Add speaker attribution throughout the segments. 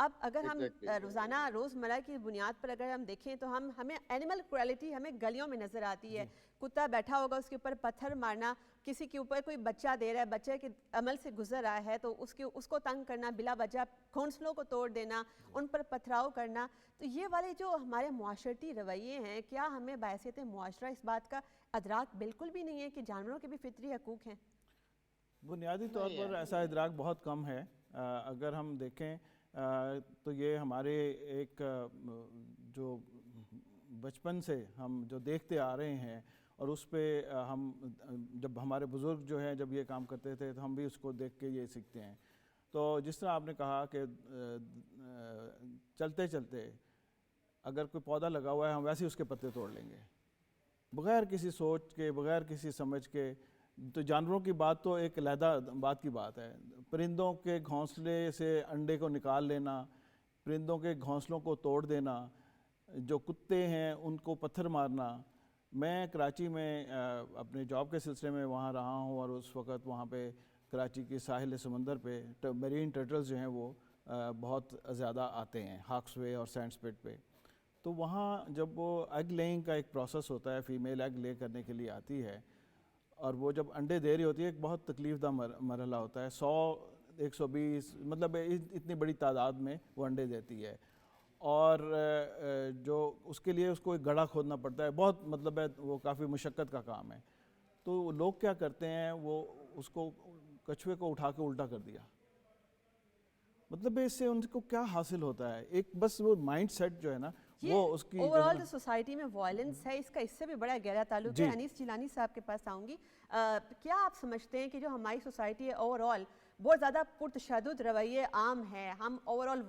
Speaker 1: اب اگر ہم
Speaker 2: Exactly.
Speaker 1: روزانہ روزمرہ کی بنیاد پر اگر ہم دیکھیں تو ہمیں اینیمل کروئلٹی ہمیں گلیوں میں نظر آتی ہے. کتا بیٹھا ہوگا اس کے اوپر پتھر مارنا, کسی کے اوپر کوئی بچہ دے رہا ہے, بچے کے عمل سے گزر رہا ہے تو اس کو تنگ کرنا, بلا وجہ گھونسلوں کو توڑ دینا, ان پر پتھراؤ کرنا. تو یہ والے جو ہمارے معاشرتی رویے ہیں, کیا ہمیں بحیثیت معاشرہ اس بات کا ادراک بالکل بھی نہیں ہے کہ جانوروں کے بھی فطری حقوق ہیں؟
Speaker 3: بنیادی طور پر ایسا ادراک بہت کم ہے. اگر ہم دیکھیں تو یہ ہمارے ایک جو بچپن سے ہم جو دیکھتے آ رہے ہیں, اور اس پہ ہم جب ہمارے بزرگ جو ہیں جب یہ کام کرتے تھے تو ہم بھی اس کو دیکھ کے یہ سیکھتے ہیں. تو جس طرح آپ نے کہا کہ چلتے چلتے اگر کوئی پودا لگا ہوا ہے ہم ویسے ہی اس کے پتے توڑ لیں گے بغیر کسی سوچ کے, بغیر کسی سمجھ کے. تو جانوروں کی بات تو ایک علیحدہ بات کی بات ہے. پرندوں کے گھونسلے سے انڈے کو نکال لینا, پرندوں کے گھونسلوں کو توڑ دینا, جو کتے ہیں ان کو پتھر مارنا. میں کراچی میں اپنے جاب کے سلسلے میں وہاں رہا ہوں, اور اس وقت وہاں پہ کراچی کی ساحل سمندر پہ میرین ٹرٹلز جو ہیں وہ بہت زیادہ آتے ہیں, ہاکس وے اور سینڈ سپٹ پہ. تو وہاں جب وہ ایگ لیئنگ کا ایک پروسیس ہوتا ہے, فیمیل ایگ لے کرنے کے لیے آتی ہے, اور وہ جب انڈے دے رہی ہوتی ہے ایک بہت تکلیف دہ مرحلہ ہوتا ہے. 100 120 مطلب اتنی بڑی تعداد میں وہ انڈے دیتی ہے, اور جو اس کے لیے اس کو ایک گڑھا کھودنا پڑتا ہے, بہت مطلب ہے وہ کافی مشقت کا کام ہے. تو لوگ کیا کرتے ہیں, وہ اس کو کچھوے کو اٹھا کے الٹا کر دیا. مطلب اس سے ان کو کیا حاصل ہوتا ہے, ایک بس وہ مائنڈ سیٹ جو ہے نا وہ اس کی
Speaker 1: اوور آل جو سوسائٹی میں وائلنس ہے, اس کا اس سے بھی بڑا گہرا تعلق ہے. انیس جیلانی صاحب کے پاس آؤں گی. کیا آپ سمجھتے ہیں کہ جو ہماری سوسائٹی ہے اوور آل بہت زیادہ پرتشدد رویے عام ہیں, ہم اوور آل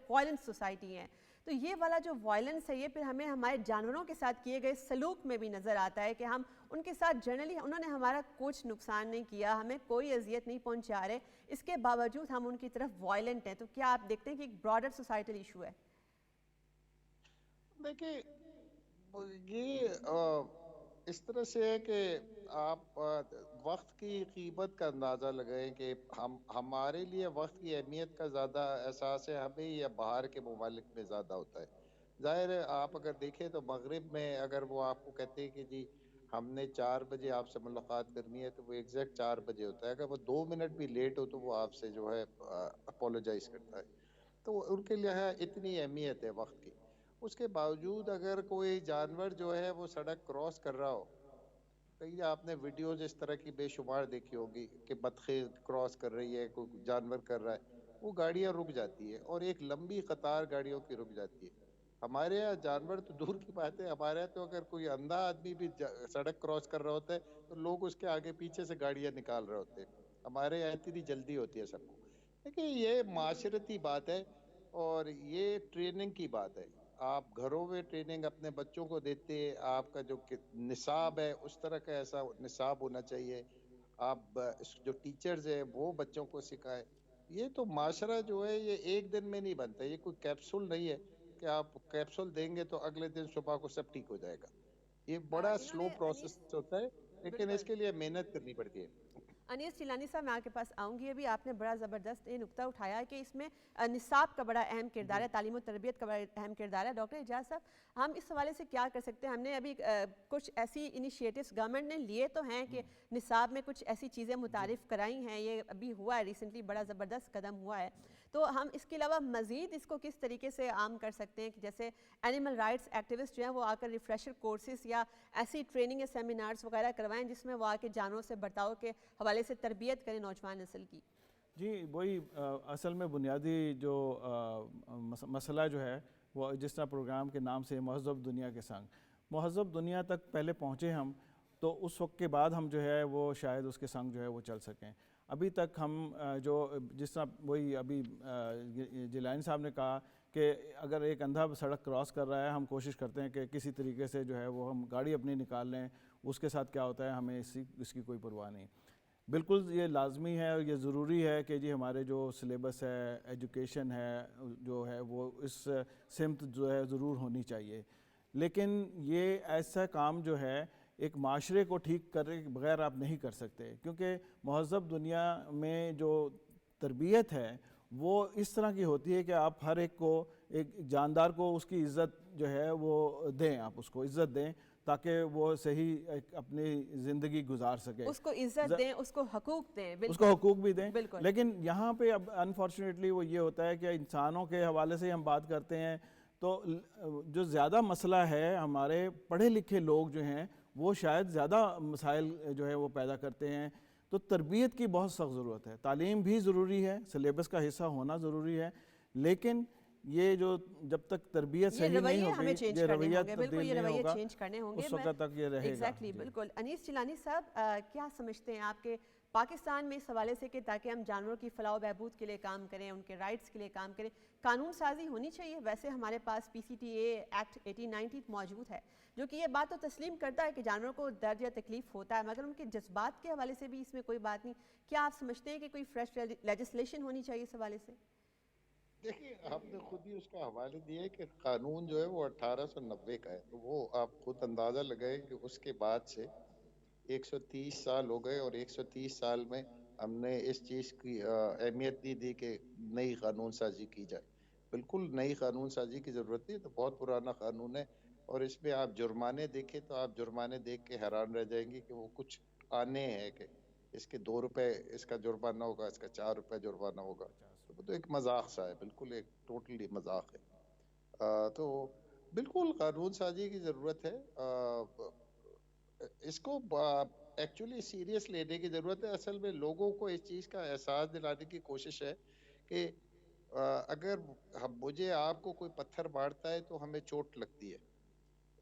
Speaker 1: وائلنس سوسائٹی ہیں, تو یہ والا جو وائلنس ہے یہ پھر ہمیں ہمارے جانوروں کے ساتھ کیے گئے سلوک میں بھی نظر آتا ہے کہ ہم ان کے ساتھ جنرلی انہوں نے ہمارا کچھ نقصان نہیں کیا, ہمیں کوئی اذیت نہیں پہنچا رہے, اس کے باوجود ہم ان کی طرف وائلنٹ ہیں. تو کیا آپ دیکھتے ہیں کہ ایک براڈر سوسائٹل ایشو ہے؟
Speaker 2: دیکھیں یہ اس طرح سے ہے کہ آپ وقت کی قیمت کا اندازہ لگائیں کہ ہمارے لیے وقت کی اہمیت کا زیادہ احساس ہے ہمیں یا باہر کے ممالک میں زیادہ ہوتا ہے. ظاہر ہے آپ اگر دیکھیں تو مغرب میں اگر وہ آپ کو کہتے ہیں کہ جی ہم نے 4 بجے آپ سے ملاقات کرنی ہے تو وہ ایگزیکٹ 4 بجے ہوتا ہے. اگر وہ 2 منٹ بھی لیٹ ہو تو وہ آپ سے جو ہے اپولوجائز کرتا ہے. تو ان کے لیے اتنی اہمیت ہے وقت کی. اس کے باوجود اگر کوئی جانور جو ہے وہ سڑک کراس کر رہا ہو, کئی آپ نے ویڈیوز اس طرح کی بے شمار دیکھی ہوگی کہ بطخیں کراس کر رہی ہے, کوئی جانور کر رہا ہے, وہ گاڑیاں رک جاتی ہے اور ایک لمبی قطار گاڑیوں کی رک جاتی ہے. ہمارے یہاں جانور تو دور کی بات ہے, ہمارے یہاں تو اگر کوئی اندھا آدمی بھی سڑک کراس کر رہا ہوتا ہے تو لوگ اس کے آگے پیچھے سے گاڑیاں نکال رہے ہوتے ہیں. ہمارے یہاں اتنی جلدی ہوتی ہے سب کو. لیکن یہ معاشرتی بات ہے اور یہ ٹریننگ کی بات ہے. آپ گھروں میں ٹریننگ اپنے بچوں کو دیتے, آپ کا جو نصاب ہے اس طرح کا ایسا نصاب ہونا چاہیے. آپ جو ٹیچرز ہیں وہ بچوں کو سکھائے. یہ تو معاشرہ جو ہے یہ ایک دن میں نہیں بنتا, یہ کوئی کیپسول نہیں ہے کہ آپ کیپسول دیں گے تو اگلے دن صبح کو سب ٹھیک ہو جائے گا. یہ بڑا سلو پروسیس ہوتا ہے, لیکن اس کے لیے محنت کرنی پڑتی ہے.
Speaker 1: انیس جیلانی صاحب میں آپ کے پاس آؤں گی. ابھی آپ نے بڑا زبردست یہ نقطہ اٹھایا کہ اس میں نصاب کا بڑا اہم کردار ہے, تعلیم و تربیت کا بڑا اہم کردار ہے. ڈاکٹر اعجاز صاحب, ہم اس حوالے سے کیا کر سکتے ہیں؟ ہم نے ابھی کچھ ایسی انیشیٹوز گورنمنٹ نے لیے تو ہیں کہ نصاب میں کچھ ایسی چیزیں متعارف کرائی ہیں, یہ ابھی ہوا ہے ریسنٹلی, بڑا زبردست قدم ہوا ہے. تو ہم اس کے علاوہ مزید اس کو کس طریقے سے عام کر سکتے ہیں کہ جیسے اینیمل رائٹس ایکٹیوسٹ جو ہیں وہ آ کر ریفریشر کورسز یا ایسی ٹریننگ یا سیمینارز وغیرہ کروائیں جس میں وہ آ کے جانوروں سے برتاؤ کے حوالے سے تربیت کریں نوجوان نسل کی؟
Speaker 3: جی وہی اصل میں بنیادی جو مسئلہ جو ہے وہ جس طرح پروگرام کے نام سے مہذب دنیا کے سنگ, مہذب دنیا تک پہلے پہنچے ہم تو اس وقت کے بعد ہم جو ہے وہ شاید اس کے سنگ جو ہے وہ چل سکیں. ابھی تک ہم جو جس طرح وہی ابھی جیلانی صاحب نے کہا کہ اگر ایک اندھا سڑک کراس کر رہا ہے ہم کوشش کرتے ہیں کہ کسی طریقے سے جو ہے وہ ہم گاڑی اپنی نکال لیں, اس کے ساتھ کیا ہوتا ہے ہمیں اس کی کوئی پرواہ نہیں. بالکل یہ لازمی ہے اور یہ ضروری ہے کہ جی ہمارے جو سلیبس ہے, ایجوکیشن ہے جو ہے وہ اس سمت جو ہے ضرور ہونی چاہیے. لیکن یہ ایسا کام جو ہے ایک معاشرے کو ٹھیک کرنے کے بغیر آپ نہیں کر سکتے, کیونکہ مہذب دنیا میں جو تربیت ہے وہ اس طرح کی ہوتی ہے کہ آپ ہر ایک کو، ایک جاندار کو اس کی عزت جو ہے وہ دیں، آپ اس کو عزت دیں تاکہ وہ صحیح اپنی زندگی گزار سکے،
Speaker 1: اس کو عزت دیں، اس کو حقوق دیں،
Speaker 3: اس کو حقوق بھی دیں.
Speaker 1: بالکل.
Speaker 3: لیکن یہاں پہ اب انفارچونیٹلی وہ یہ ہوتا ہے کہ انسانوں کے حوالے سے ہم بات کرتے ہیں تو جو زیادہ مسئلہ ہے ہمارے پڑھے لکھے لوگ جو ہیں وہ شاید زیادہ مسائل جو ہے وہ پیدا کرتے ہیں. تو تربیت کی بہت سخت ضرورت ہے، تعلیم بھی ضروری ہے، سلیبس کا حصہ ہونا ضروری ہے، لیکن یہ جو جب تک تربیت صحیح نہیں ہوگی،
Speaker 1: چینج
Speaker 3: یہ
Speaker 1: کرنے
Speaker 3: رویہ
Speaker 1: ہوں گے، بالکل
Speaker 3: تبدیل
Speaker 1: یہ
Speaker 3: نہیں
Speaker 1: رویے
Speaker 3: ہوگا،
Speaker 1: چینج کرنے ہوں گے.
Speaker 3: اس وقت تک یہ رہے گا.
Speaker 1: ایگزیکٹلی، بالکل. انیس جیلانی صاحب، کیا سمجھتے ہیں آپ کے پاکستان میں اس حوالے سے کہ تاکہ ہم جانوروں کی فلاح و بہبود کے لیے کام کریں، ان کے رائٹس کے لیے کام کریں، قانون سازی ہونی چاہیے؟ ویسے ہمارے پاس پی سی ٹی اے ایکٹ 1890 موجود ہے جو کہ یہ بات تو تسلیم کرتا ہے کہ جانوروں کو درد یا تکلیف ہوتا ہے، مگر ان کے جذبات کے حوالے سے بھی اس میں کوئی بات نہیں. کیا آپ سمجھتے ہیں کہ کوئی فریش لیجسلیشن ہونی چاہیے اس حوالے سے؟
Speaker 2: دیکھیے، آپ نے خود ہی اس کا حوالے دیا کہ قانون جو ہے وہ 1890 کا ہے، تو وہ آپ خود اندازہ لگائیں کہ اس کے بعد سے 130 سال ہو گئے، اور 130 سال میں ہم نے اس چیز کی اہمیت نہیں دی کہ نئی قانون سازی کی جائے. بالکل نئی قانون سازی کی ضرورت ہے، تو بہت پرانا قانون ہے، اور اس میں آپ جرمانے دیکھیں تو آپ جرمانے دیکھ کے حیران رہ جائیں گے کہ وہ کچھ آنے ہیں کہ اس کے 2 روپے اس کا جرمانہ ہوگا، اس کا 4 روپے جرمانہ ہوگا. تو وہ تو ایک مذاق سا ہے، بالکل ایک ٹوٹلی مذاق ہے. تو بالکل قانون سازی کی ضرورت ہے. اس کو ایکچولی سیریس لینے کی ضرورت ہے. اصل میں لوگوں کو اس چیز کا احساس دلانے کی کوشش ہے کہ اگر مجھے آپ کو کوئی پتھر مارتا ہے تو ہمیں چوٹ لگتی ہے.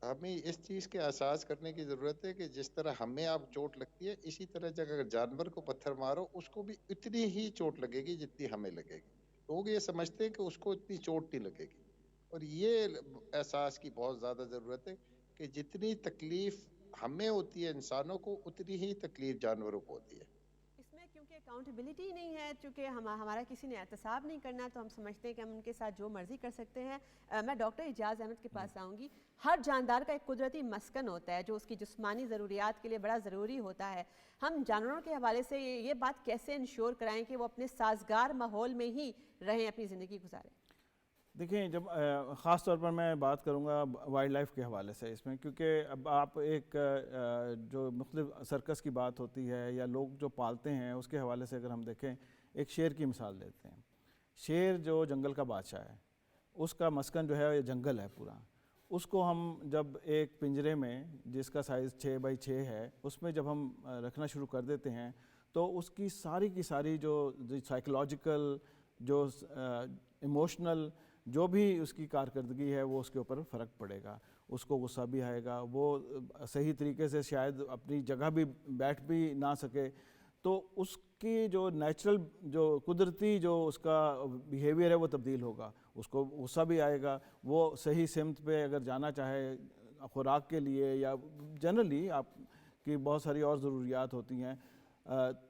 Speaker 2: ہمیں اس چیز کے احساس کرنے کی ضرورت ہے کہ جس طرح ہمیں آپ چوٹ لگتی ہے، اسی طرح اگر جانور کو پتھر مارو اس کو بھی اتنی ہی چوٹ لگے گی جتنی ہمیں لگے گی. لوگ یہ سمجھتے ہیں کہ اس کو اتنی چوٹ نہیں لگے گی، اور یہ احساس کی بہت زیادہ ضرورت ہے کہ جتنی تکلیف ہمیں ہوتی ہے انسانوں کو، اتنی ہی تکلیف جانوروں کو ہوتی ہے.
Speaker 1: اس میں کیونکہ اکاؤنٹیبلٹی نہیں ہے، چونکہ ہمارا کسی نے احتساب نہیں کرنا، تو ہم سمجھتے ہیں کہ ہم ان کے ساتھ جو مرضی کر سکتے ہیں. میں ڈاکٹر اعجاز احمد کے پاس آؤں گی. ہر جاندار کا ایک قدرتی مسکن ہوتا ہے جو اس کی جسمانی ضروریات کے لیے بڑا ضروری ہوتا ہے. ہم جانوروں کے حوالے سے یہ بات کیسے انشور کرائیں کہ وہ اپنے سازگار ماحول میں ہی رہیں، اپنی زندگی گزاریں؟
Speaker 3: دیکھیں، جب خاص طور پر میں بات کروں گا وائلڈ لائف کے حوالے سے اس میں، کیونکہ اب آپ ایک جو مختلف سرکس کی بات ہوتی ہے یا لوگ جو پالتے ہیں اس کے حوالے سے اگر ہم دیکھیں، ایک شیر کی مثال دیتے ہیں. شیر جو جنگل کا بادشاہ ہے، اس کا مسکن جو ہے یہ جنگل ہے پورا. اس کو ہم جب ایک پنجرے میں جس کا سائز 6x6 ہے اس میں جب ہم رکھنا شروع کر دیتے ہیں تو اس کی ساری جو سائیکولوجیکل، جو ایموشنل، جو بھی اس کی کارکردگی ہے وہ اس کے اوپر فرق پڑے گا. اس کو غصہ بھی آئے گا، وہ صحیح طریقے سے شاید اپنی جگہ بھی بیٹھ بھی نہ سکے. تو اس کی جو نیچرل، جو قدرتی جو اس کا بیہیویئر ہے وہ تبدیل ہوگا. اس کو غصہ بھی آئے گا، وہ صحیح سمت پہ اگر جانا چاہے خوراک کے لیے یا جنرلی آپ کی بہت ساری اور ضروریات ہوتی ہیں،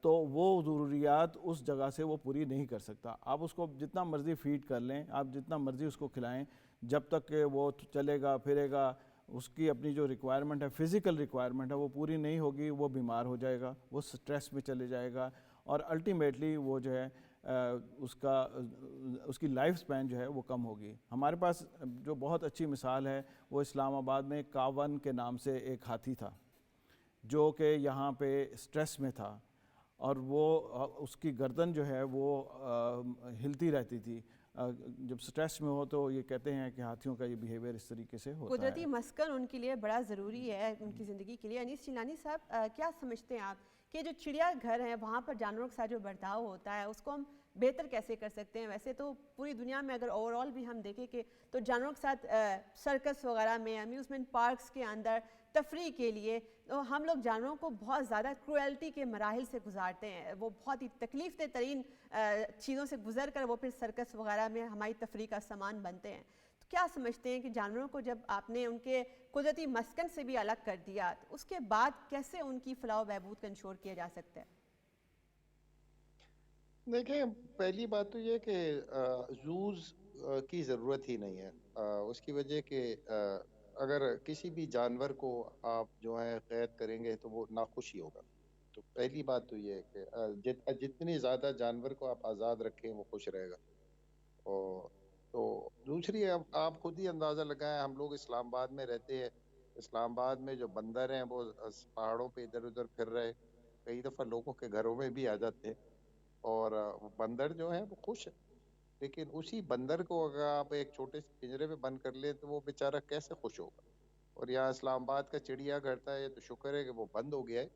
Speaker 3: تو وہ ضروریات اس جگہ سے وہ پوری نہیں کر سکتا. آپ اس کو جتنا مرضی فیڈ کر لیں، آپ جتنا مرضی اس کو کھلائیں، جب تک کہ وہ چلے گا پھرے گا، اس کی اپنی جو ریکوائرمنٹ ہے، فزیکل ریکوائرمنٹ ہے، وہ پوری نہیں ہوگی، وہ بیمار ہو جائے گا، وہ سٹریس میں چلے جائے گا، اور الٹیمیٹلی وہ جو ہے اس کی لائف سپین جو ہے وہ کم ہوگی. ہمارے پاس جو بہت اچھی مثال ہے وہ اسلام آباد میں کاون کے نام سے ایک ہاتھی تھا جو کہ یہاں پہ سٹریس میں تھا، اور وہ اس کی گردن جو ہے وہ ہلتی رہتی تھی. جب سٹریس میں ہو تو یہ کہتے ہیں کہ ہاتھیوں کا یہ بیہیویئر اس طریقے سے ہوتا ہے.
Speaker 1: قدرتی مسکن ان کے لیے بڑا ضروری ہے ان کی زندگی کے لیے. انیس جیلانی صاحب، کیا سمجھتے ہیں آپ کہ جو چڑیا گھر ہیں وہاں پر جانوروں کے ساتھ جو برتاؤ ہوتا ہے اس کو ہم بہتر کیسے کر سکتے ہیں؟ ویسے تو پوری دنیا میں اگر اوور آل بھی ہم دیکھیں کہ تو جانوروں کے ساتھ سرکس وغیرہ میں، امیوزمنٹ پارکس کے اندر تفریح کے لیے تو ہم لوگ جانوروں کو بہت زیادہ کروئلٹی کے مراحل سے گزارتے ہیں. وہ بہت ہی تکلیف دہ ترین چیزوں سے گزر کر وہ پھر سرکس وغیرہ میں ہماری تفریح کا سامان بنتے ہیں. تو کیا سمجھتے ہیں کہ جانوروں کو جب آپ نے ان کے قدرتی مسکن سے بھی الگ کر دیا تو اس کے بعد کیسے ان کی فلاح و بہبود کا انشور کیا جا سکتا ہے؟
Speaker 2: دیکھیں، پہلی بات تو یہ کہ زوز کی ضرورت ہی نہیں ہے. اس کی وجہ کہ اگر کسی بھی جانور کو آپ جو ہے قید کریں گے تو وہ ناخوش ہی ہوگا. تو پہلی بات تو یہ ہے کہ جتنی زیادہ جانور کو آپ آزاد رکھیں وہ خوش رہے گا. اور تو دوسری اب آپ خود ہی اندازہ لگائیں, ہم لوگ اسلام آباد میں رہتے ہیں, اسلام آباد میں جو بندر ہیں وہ پہاڑوں پہ ادھر ادھر پھر رہے, کئی دفعہ لوگوں کے گھروں میں بھی آ جاتے ہیں, اور وہ بندر جو ہیں وہ خوش ہے. لیکن اسی بندر کو اگر آپ ایک چھوٹے سے پنجرے میں بند کر لیں تو وہ بیچارہ کیسے خوش ہوگا. اور یہاں اسلام آباد کا چڑیا گھر تھا, یہ تو شکر ہے کہ وہ بند ہو گیا ہے,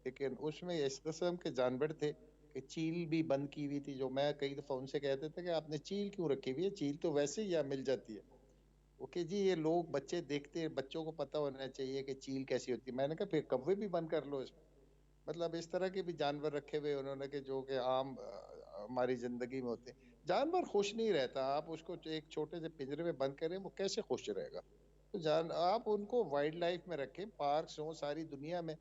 Speaker 2: لیکن اس میں اس قسم کے جانور تھے کہ چیل بھی بند کی ہوئی تھی, جو میں کئی دفعہ ان سے کہتے تھے کہ آپ نے چیل کیوں رکھی ہوئی ہے, چیل تو ویسے ہی یہاں مل جاتی ہے. اوکے جی, یہ لوگ بچے دیکھتے ہیں, بچوں کو پتہ ہونا چاہیے کہ چیل کیسی ہوتی ہے. میں نے کہا پھر کوے بھی بند کر لو اس میں. مطلب اس طرح کے بھی جانور رکھے ہوئے انہوں نے کہ جو کہ عام ہماری زندگی میں ہوتے ہیں. جانور خوش نہیں رہتا, آپ اس کو ایک چھوٹے سے پنجرے میں بند کریں وہ کیسے خوش رہے گا. تو آپ ان کو وائلڈ لائف میں رکھیں, پارکس ہوں ساری دنیا میں,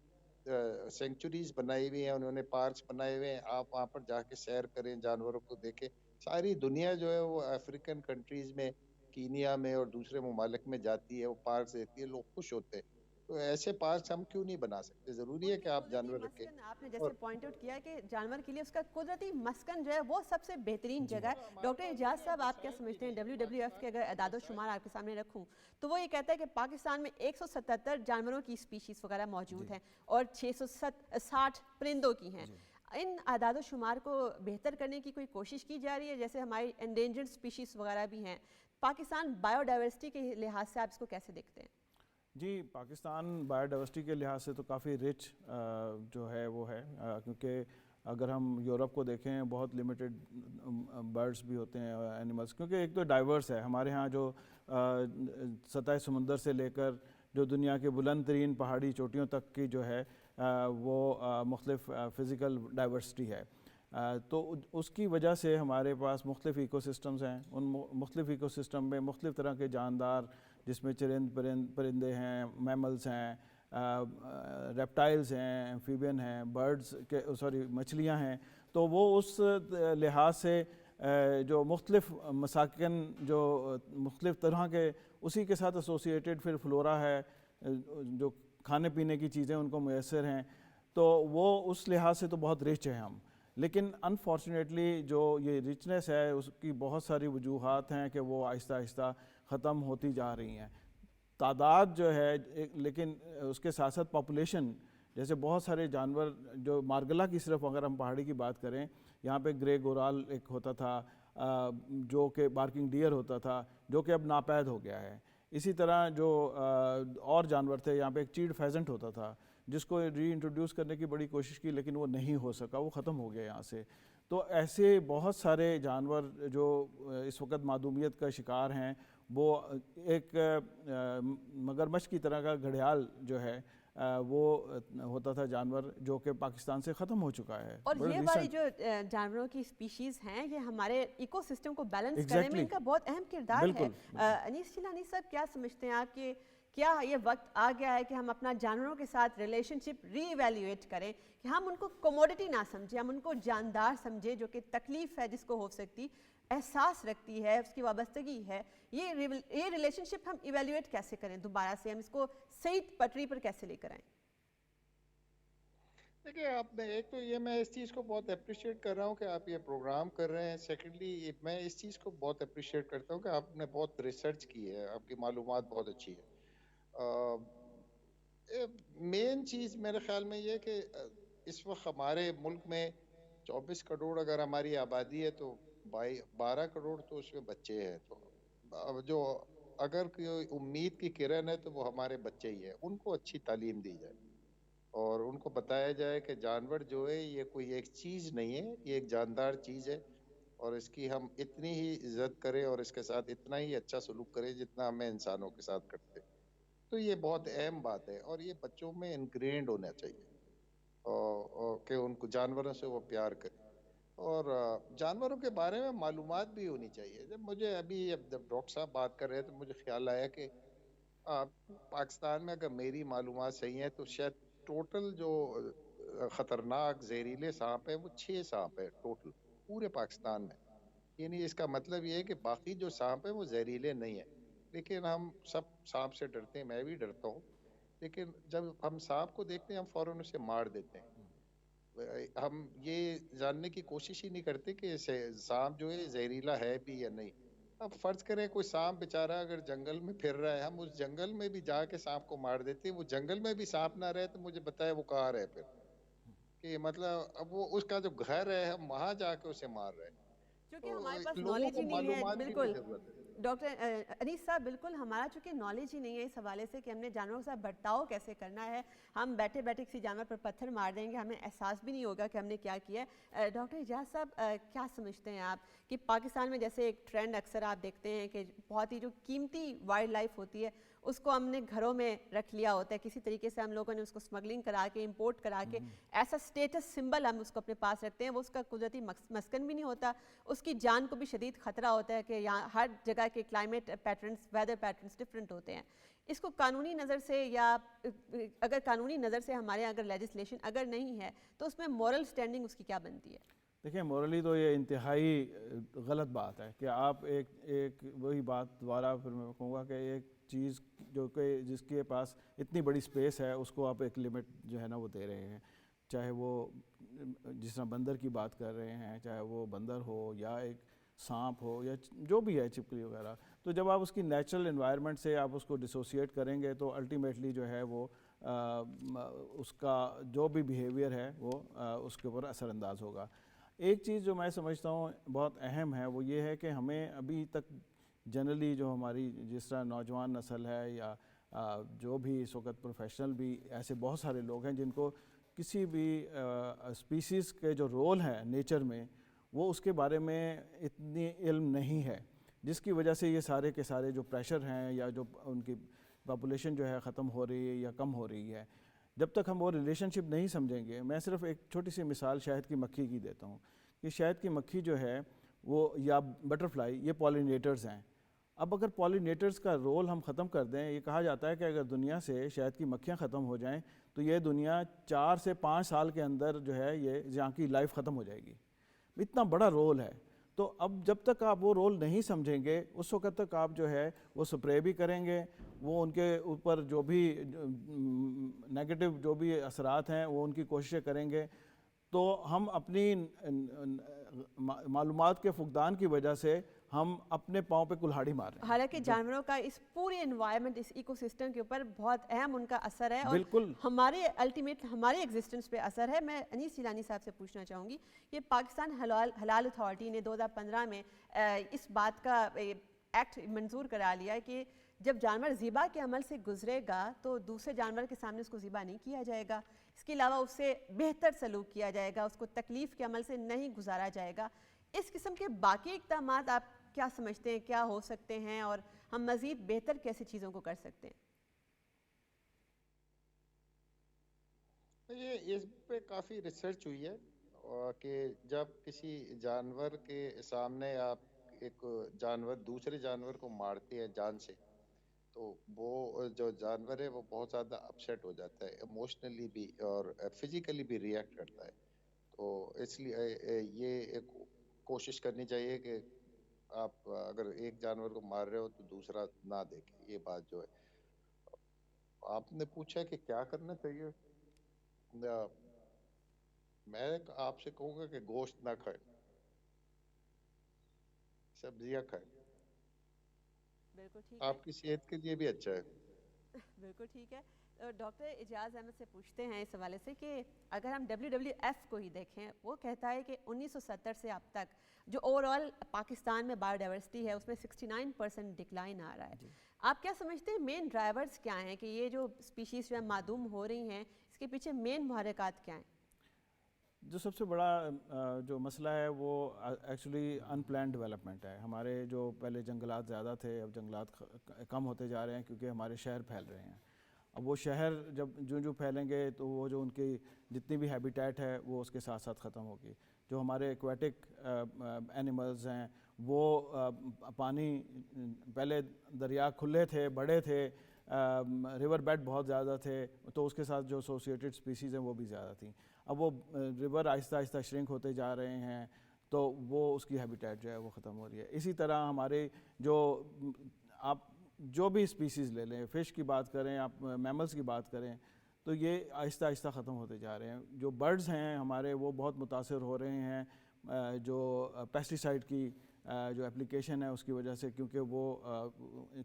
Speaker 2: سینکچوریز بنائی ہوئی ہیں انہوں نے, پارکس بنائے ہوئے ہیں, آپ وہاں پر جا کے سیر کریں, جانوروں کو دیکھیں. ساری دنیا جو ہے وہ افریقن کنٹریز میں, کینیا میں اور دوسرے ممالک میں جاتی ہے, وہ پارکس دیکھتی ہے, لوگ خوش ہوتے ہیں. تو ایسے پارکس ہم کیوں نہیں بنا سکتے؟ ضروری ہے
Speaker 1: ان
Speaker 2: کہ
Speaker 1: کے
Speaker 2: آپ
Speaker 1: قدرتی
Speaker 2: جانور رکھیں.
Speaker 1: مسکن آپ نے
Speaker 2: اور
Speaker 1: جیسے پوائنٹ آؤٹ کیا کہ جانور کے لیے اس کا قدرتی مسکن جو ہے وہ سب سے بہترین
Speaker 3: جی
Speaker 1: جگہ ہے. ڈاکٹر اعجاز صاحب, آپ کیا سمجھتے ہیں WWF کے اگر اعداد و شمار آپ کے سامنے رکھوں تو وہ یہ کہتا ہے کہ پاکستان میں 177 جانوروں کی اسپیشیز وغیرہ موجود ہیں اور 660 پرندوں کی ہیں. ان اعداد و شمار کو بہتر کرنے کی کوئی کوشش کی جا رہی ہے؟ جیسے ہماری انڈینجرڈ اسپیشیز وغیرہ بھی ہیں, پاکستان بائیو ڈائیورسٹی کے لحاظ سے آپ اس کو کیسے دیکھتے ہیں؟
Speaker 3: جی, پاکستان بایو ڈائیورسٹی کے لحاظ سے تو کافی رچ جو ہے وہ ہے, کیونکہ اگر ہم یورپ کو دیکھیں بہت لمیٹڈ برڈز بھی ہوتے ہیں, اینیملز, کیونکہ ایک تو ڈائیورس ہے. ہمارے ہاں جو سطح سمندر سے لے کر جو دنیا کے بلند ترین پہاڑی چوٹیوں تک کی جو ہے وہ مختلف فزیکل ڈائیورسٹی ہے. تو اس کی وجہ سے ہمارے پاس مختلف ایکو سسٹمز ہیں. ان مختلف ایکو سسٹم میں مختلف طرح کے جاندار, جس میں پرندے ہیں, میملز ہیں, ریپٹائلز ہیں, ایمفیبین ہیں, برڈز کے مچھلیاں ہیں. تو وہ اس لحاظ سے جو مختلف مساکن, جو مختلف طرح کے اسی کے ساتھ ایسوسیٹڈ پھر فلورا ہے, جو کھانے پینے کی چیزیں ان کو میسر ہیں, تو وہ اس لحاظ سے تو بہت رچ ہیں ہم. لیکن انفارچونیٹلی جو یہ رچنس ہے اس کی بہت ساری وجوہات ہیں کہ وہ آہستہ آہستہ ختم ہوتی جا رہی ہیں. تعداد جو ہے, لیکن اس کے ساتھ ساتھ پاپولیشن, جیسے بہت سارے جانور جو مارگلا کی صرف اگر ہم پہاڑی کی بات کریں, یہاں پہ گرے گورال ایک ہوتا تھا جو کہ بارکنگ ڈیئر ہوتا تھا, جو کہ اب ناپید ہو گیا ہے. اسی طرح جو اور جانور تھے, یہاں پہ ایک چیڑ فیزنٹ ہوتا تھا جس کو ری انٹروڈیوس کرنے کی بڑی کوشش کی, لیکن وہ نہیں ہو سکا, وہ ختم ہو گیا یہاں سے. تو ایسے بہت سارے جانور جو اس وقت معدومیت کا شکار ہیں, وہ ایک مگرمچھ کی طرح کا گھڑیال جو ہے وہ ہوتا تھا جانور, جو کہ پاکستان سے ختم ہو چکا ہے.
Speaker 1: اور یہ والی جو جانوروں کی اسپیشیز ہیں یہ ہمارے ایکو سسٹم کو بیلنس کرنے میں ان کا بہت اہم کردار ہے. انیس چیلانی صاحب, کیا سمجھتے ہیں آپ کہ کیا یہ وقت آ گیا ہے کہ ہم اپنا جانوروں کے ساتھ ریلیشن شپ ری ایویلیویٹ کریں, کہ ہم ان کو کوموڈٹی نہ سمجھیں, ہم ان کو جاندار سمجھیں جو کہ تکلیف ہے جس کو ہو سکتی, احساس رکھتی ہے, اس کی وابستگی ہے. یہ ریلیشن شپ ہم ایویلیویٹ کیسے کریں دوبارہ سے, ہم اس کو صحیح پٹری پر کیسے لے کر آئیں؟
Speaker 2: دیکھیے, آپ نے ایک تو یہ, میں اس چیز کو بہت اپریشیٹ کر رہا ہوں کہ آپ یہ پروگرام کر رہے ہیں. سیکنڈلی میں اس چیز کو بہت اپریشیٹ کرتا ہوں کہ آپ نے بہت ریسرچ کی ہے, آپ کی معلومات بہت اچھی ہے. مین چیز میرے خیال میں یہ کہ اس وقت ہمارے ملک میں 24 کروڑ اگر ہماری آبادی ہے تو 12 کروڑ تو اس میں بچے ہیں. تو جو اگر کوئی امید کی کرن ہے تو وہ ہمارے بچے ہی ہیں. ان کو اچھی تعلیم دی جائے اور ان کو بتایا جائے کہ جانور جو ہے یہ کوئی ایک چیز نہیں ہے, یہ ایک جاندار چیز ہے, اور اس کی ہم اتنی ہی عزت کریں اور اس کے ساتھ اتنا ہی اچھا سلوک کریں جتنا ہمیں انسانوں کے ساتھ کرتے. تو یہ بہت اہم بات ہے اور یہ بچوں میں انگرینڈ ہونا چاہیے کہ ان کو جانوروں سے وہ پیار کریں. اور جانوروں کے بارے میں معلومات بھی ہونی چاہیے. جب مجھے جب ڈاکٹر صاحب بات کر رہے ہیں تو مجھے خیال آیا کہ پاکستان میں اگر میری معلومات صحیح ہیں تو شاید ٹوٹل جو خطرناک زہریلے سانپ ہیں وہ 6 سانپ ہیں ٹوٹل پورے پاکستان میں. یعنی اس کا مطلب یہ ہے کہ باقی جو سانپ ہیں وہ زہریلے نہیں ہیں, لیکن ہم سب سانپ سے ڈرتے ہیں, میں بھی ڈرتا ہوں, لیکن جب ہم سانپ کو دیکھتے ہیں ہم فوراً اسے مار دیتے ہیں. ہم یہ جاننے کی کوشش ہی نہیں کرتے کہ سانپ جو ہے زہریلا ہے بھی یا نہیں. اب فرض کریں کوئی سانپ بیچارہ اگر جنگل میں پھر رہا ہے, ہم اس جنگل میں بھی جا کے سانپ کو مار دیتے ہیں, وہ جنگل میں بھی سانپ نہ رہے تو مجھے بتائے وہ کہاں رہے پھر, کہ مطلب اب وہ اس کا جو گھر ہے ہم وہاں جا کے اسے مار رہے ہیں.
Speaker 1: چونکہ
Speaker 2: تو
Speaker 1: ہمارے پاس
Speaker 2: لوگوں
Speaker 1: نالج
Speaker 2: کو
Speaker 1: ہی نہیں ہے.
Speaker 2: معلومات کی بھی
Speaker 1: بالکل
Speaker 2: ضرورت ہے.
Speaker 1: ڈاکٹر انیس صاحب, بالکل ہمارا چونکہ نالج ہی نہیں ہے اس حوالے سے کہ ہم نے جانوروں کے ساتھ برتاؤ کیسے کرنا ہے. ہم بیٹھے بیٹھے کسی جانور پر پتھر مار دیں گے, ہمیں احساس بھی نہیں ہوگا کہ ہم نے کیا کیا ہے. ڈاکٹر اعجاز صاحب, کیا سمجھتے ہیں آپ کہ پاکستان میں جیسے ایک ٹرینڈ اکثر آپ دیکھتے ہیں کہ بہت ہی جو قیمتی وائلڈ لائف ہوتی ہے اس کو ہم نے گھروں میں رکھ لیا ہوتا ہے, کسی طریقے سے ہم لوگوں نے اس کو اسمگلنگ کرا کے امپورٹ کرا کے ایسا اسٹیٹس سمبل ہم اس کو اپنے پاس رکھتے ہیں. وہ اس کا قدرتی مسکن بھی نہیں ہوتا, اس کی جان کو بھی شدید خطرہ ہوتا ہے کہ یہاں ہر جگہ کے climate patterns, weather patterns different ہوتے ہیں. اس کو قانونی نظر سے یا اگر قانونی نظر سے ہمارے اگر لیجسلیشن اگر نہیں ہے تو اس میں مورل سٹینڈنگ اس کی کیا بنتی ہے؟
Speaker 3: دیکھیں مورلی تو یہ انتہائی غلط بات ہے کہ آپ ایک وہی بات دوبارہ پھر میں کہوں گا کہ ایک چیز جو کہ جس کے پاس اتنی بڑی سپیس ہے اس کو آپ ایک لمٹ جو ہے نا وہ دے رہے ہیں, چاہے وہ جس طرح بندر کی بات کر رہے ہیں, چاہے وہ بندر ہو یا ایک سانپ ہو یا جو بھی ہے چھپکلی وغیرہ. تو جب آپ اس کی نیچرل انوائرمنٹ سے آپ اس کو ڈسوسیٹ کریں گے تو الٹیمیٹلی جو ہے وہ اس کا جو بھی بیہیویئر ہے وہ اس کے اوپر اثر انداز ہوگا. ایک چیز جو میں سمجھتا ہوں بہت اہم ہے وہ یہ ہے کہ ہمیں ابھی تک جنرلی جو ہماری جس طرح نوجوان نسل ہے یا جو بھی اس وقت پروفیشنل بھی ایسے بہت سارے لوگ ہیں جن کو کسی بھی اسپیسیز کے جو رول ہے نیچر میں وہ اس کے بارے میں اتنی علم نہیں ہے, جس کی وجہ سے یہ سارے کے سارے جو پریشر ہیں یا جو ان کی پاپولیشن جو ہے ختم ہو رہی ہے یا کم ہو رہی ہے, جب تک ہم وہ ریلیشن شپ نہیں سمجھیں گے. میں صرف ایک چھوٹی سی مثال شہد کی مکھی کی دیتا ہوں کہ شہد کی مکھی جو ہے وہ یا بٹرفلائی یہ پولینیٹرز ہیں. اب اگر پولینیٹرز کا رول ہم ختم کر دیں, یہ کہا جاتا ہے کہ اگر دنیا سے شہد کی مکھیاں ختم ہو جائیں تو یہ دنیا 4 سے 5 سال کے اندر جو ہے یہ یہاں کی لائف ختم ہو جائے گی. اتنا بڑا رول ہے. تو اب جب تک آپ وہ رول نہیں سمجھیں گے اس وقت تک آپ جو ہے وہ سپرے بھی کریں گے, وہ ان کے اوپر جو بھی نیگیٹو جو بھی اثرات ہیں وہ ان کی کوششیں کریں گے, تو ہم اپنی معلومات کے فقدان کی وجہ سے ہم اپنے پاؤں پہ کلہاڑی مار رہے ہیں.
Speaker 1: حالانکہ جانوروں کا اس پورے انوائرمنٹ, اس ایکو سسٹم کے اوپر بہت اہم ان کا اثر ہے اور
Speaker 3: بالکل
Speaker 1: ہمارے الٹیمیٹ ہمارے ایگزسٹنس پہ اثر ہے. میں انیس جیلانی صاحب سے پوچھنا چاہوں گی کہ پاکستان حلال اتھارٹی نے 2015 میں اس بات کا ایکٹ منظور کرا لیا کہ جب جانور ذبح کے عمل سے گزرے گا تو دوسرے جانور کے سامنے اس کو ذبح نہیں کیا جائے گا, اس کے علاوہ اس سے بہتر سلوک کیا جائے گا, اس کو تکلیف کے عمل سے نہیں گزارا جائے گا. اس قسم کے باقی اقدامات آپ کیا سمجھتے ہیں کیا ہو سکتے ہیں اور ہم مزید بہتر کیسے چیزوں کو کر سکتے ہیں؟
Speaker 2: یہ اس پہ کافی ریسرچ ہوئی ہے کہ جب کسی جانور کے سامنے آپ ایک جانور دوسرے جانور کو مارتے ہیں جان سے, تو وہ جو جانور ہے وہ بہت زیادہ اپسیٹ ہو جاتا ہے, ایموشنلی بھی اور فزیکلی بھی ریئیکٹ کرتا ہے. تو اس لیے یہ ایک کوشش کرنی چاہیے کہ آپ اگر ایک جانور کو مار رہے ہو تو دوسرا نہ دیکھیں. یہ بات جو ہے آپ نے پوچھا کہ کیا کرنا چاہیے, میں آپ سے کہوں گا کہ گوشت نہ کھائے, سبزیاں کھائیں,
Speaker 1: بالکل ٹھیک ہے,
Speaker 2: آپ کی صحت کے لیے بھی اچھا ہے.
Speaker 1: بالکل ٹھیک ہے. ڈاکٹر اعجاز احمد سے پوچھتے ہیں اس حوالے سے کہ اگر ہم WWF کو ہی دیکھیں, وہ کہتا ہے کہ 1970 سے اب تک جو اوور آل پاکستان میں بایو ڈائیورسٹی ہے اس میں 69% ڈکلائن آ رہا ہے. آپ کیا سمجھتے ہیں مین ڈرائیورز کیا ہیں کہ یہ جو اسپیشیز جو ہے معدوم ہو رہی ہیں, اس کے پیچھے مین محرکات کیا ہیں؟
Speaker 3: جو سب سے بڑا جو مسئلہ ہے وہ ایکچولی ان پلان ڈیولپمنٹ ہے. ہمارے جو پہلے جنگلات زیادہ تھے اب جنگلات کم ہوتے جا رہے ہیں کیونکہ ہمارے شہر پھیل رہے ہیں. اب وہ شہر جب جو پھیلیں گے تو وہ جو ان کی جتنی بھی ہیبیٹیٹ ہے وہ اس کے ساتھ ساتھ ختم ہوگی. جو ہمارے ایکویٹک اینیملز ہیں وہ پانی, پہلے دریا کھلے تھے بڑے تھے, ریور بیڈ بہت زیادہ تھے تو اس کے ساتھ جو ایسوسیٹڈ سپیسیز ہیں وہ بھی زیادہ تھیں. اب وہ ریور آہستہ آہستہ شرنک ہوتے جا رہے ہیں تو وہ اس کی ہیبیٹیٹ جو ہے وہ ختم ہو رہی ہے. اسی طرح ہمارے جو آپ جو بھی اسپیسیز لے لیں, فش کی بات کریں, آپ میملز کی بات کریں, تو یہ آہستہ آہستہ ختم ہوتے جا رہے ہیں. جو برڈز ہیں ہمارے وہ بہت متاثر ہو رہے ہیں جو پیسٹیسائڈ کی جو اپلیکیشن ہے اس کی وجہ سے, کیونکہ وہ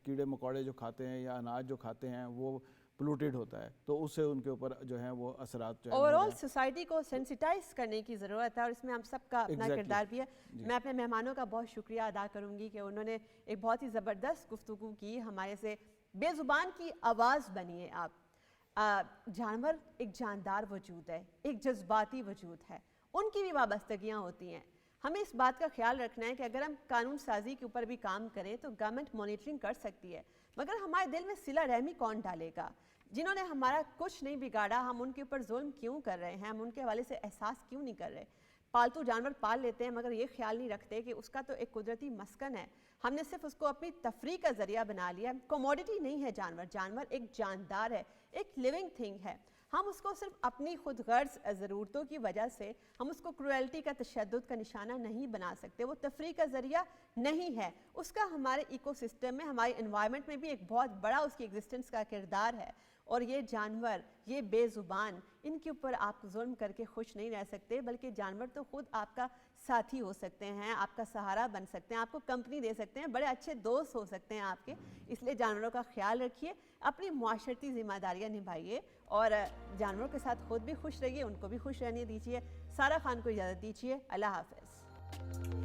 Speaker 3: کیڑے مکوڑے جو کھاتے ہیں یا اناج جو کھاتے ہیں وہ پولوٹیڈ ہوتا ہے, تو اس سے ان کے اوپر جو ہیں وہ اثرات جو ہیں
Speaker 1: اوور آل سوسائٹی کو سینسیٹائز کرنے کی ضرورت ہے, اور اس میں ہم سب کا اپنا کردار بھی ہے. میں اپنے مہمانوں کا بہت شکریہ ادا کروں گی کہ انہوں نے ایک بہت ہی زبردست گفتگو کی ہمارے سے. بے زبان کی آواز بنیے آپ. جانور ایک جاندار وجود ہے, ایک جذباتی وجود ہے, ان کی بھی وابستگیاں ہوتی ہیں. ہمیں اس بات کا خیال رکھنا ہے کہ اگر ہم قانون سازی کے اوپر بھی کام کریں تو گورنمنٹ مانیٹرنگ کر سکتی ہے, مگر ہمارے دل میں صلہ رحمی کون ڈالے گا؟ جنہوں نے ہمارا کچھ نہیں بگاڑا ہم ان کے اوپر ظلم کیوں کر رہے ہیں, ہم ان کے حوالے سے احساس کیوں نہیں کر رہے؟ پالتو جانور پال لیتے ہیں مگر یہ خیال نہیں رکھتے کہ اس کا تو ایک قدرتی مسکن ہے, ہم نے صرف اس کو اپنی تفریح کا ذریعہ بنا لیا. کوموڈیٹی نہیں ہے جانور, جانور ایک جاندار ہے, ایک لیونگ تھنگ ہے. ہم اس کو صرف اپنی خود غرض ضرورتوں کی وجہ سے ہم اس کو کروئلٹی کا, تشدد کا نشانہ نہیں بنا سکتے. وہ تفریح کا ذریعہ نہیں ہے, اس کا ہمارے ایکو سسٹم میں, ہمارے انوائرمنٹ میں بھی ایک بہت بڑا اس کی ایگزسٹنس کا کردار ہے. اور یہ جانور, یہ بے زبان, ان کے اوپر آپ ظلم کر کے خوش نہیں رہ سکتے, بلکہ جانور تو خود آپ کا ساتھی ہو سکتے ہیں, آپ کا سہارا بن سکتے ہیں, آپ کو کمپنی دے سکتے ہیں, بڑے اچھے دوست ہو سکتے ہیں آپ کے. اس لیے جانوروں کا خیال رکھیے, اپنی معاشرتی ذمہ داریاں نبھائیے, اور جانوروں کے ساتھ خود بھی خوش رہیے, ان کو بھی خوش رہنے دیجیے. سارہ خان کو اجازت دیجیے, اللہ حافظ.